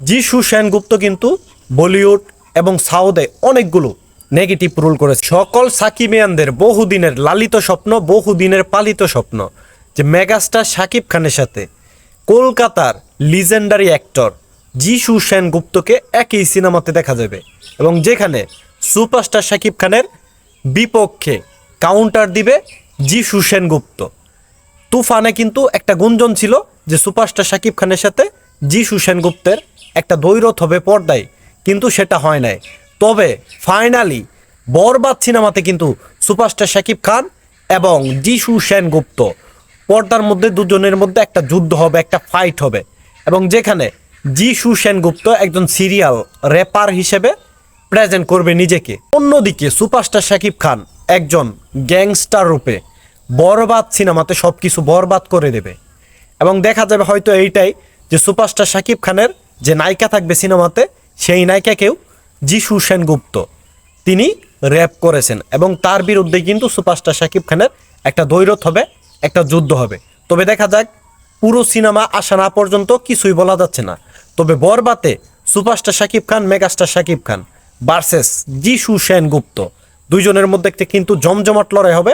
যিশু সেনগুপ্ত কিন্তু বলিউড এবং সাউথে অনেকগুলো নেগেটিভ রোল করেছে। সকল সাকিবিয়ানদের বহুদিনের লালিত স্বপ্ন, বহুদিনের পালিত স্বপ্ন যে মেগাস্টার শাকিব খানের সাথে কলকাতার লিজেন্ডারি অ্যাক্টর যিশু সেনগুপ্তকে একই সিনেমাতে দেখা যাবে এবং যেখানে সুপারস্টার শাকিব খানের বিপক্ষে কাউন্টার দিবে যিশু সেনগুপ্ত। তুফানে কিন্তু একটা গুঞ্জন ছিল যে সুপারস্টার শাকিব খানের সাথে যিশু সেনগুপ্তের একটা দ্বৈরথ হবে পর্দায়, কিন্তু সেটা হয় নাই। তবে ফাইনালি বরবাদ সিনেমাতে কিন্তু সুপারস্টার শাকিব খান এবং যিশু সেনগুপ্ত পর্দার মধ্যে দুজনের মধ্যে একটা যুদ্ধ হবে, একটা ফাইট হবে এবং যেখানে যিশু সেনগুপ্ত একজন সিরিয়াল র্যাপার হিসেবে প্রেজেন্ট করবে নিজেকে। অন্যদিকে সুপারস্টার শাকিব খান একজন গ্যাংস্টার রূপে বরবাদ সিনেমাতে সব কিছু বরবাদ করে দেবে এবং দেখা যাবে হয়তো এইটাই যে সুপারস্টার শাকিব খানের যে নায়িকা থাকবে সিনেমাতে, সেই নায়িকাকেও যিশু সেনগুপ্ত তিনি র্যাপ করেছেন এবং তার বিরুদ্ধে কিন্তু সুপারস্টার শাকিব খানের একটা দ্বৈরথ হবে, একটা যুদ্ধ হবে। তবে দেখা যাক, পুরো সিনেমা আসা না পর্যন্ত কিছুই বলা যাচ্ছে না। তবে বরবাতে superstar Shakib Khan, megastar Shakib Khan versus যিশু সেনগুপ্ত, দুইজনের মধ্যে একটা কিন্তু জমজমাট লড়াই হবে।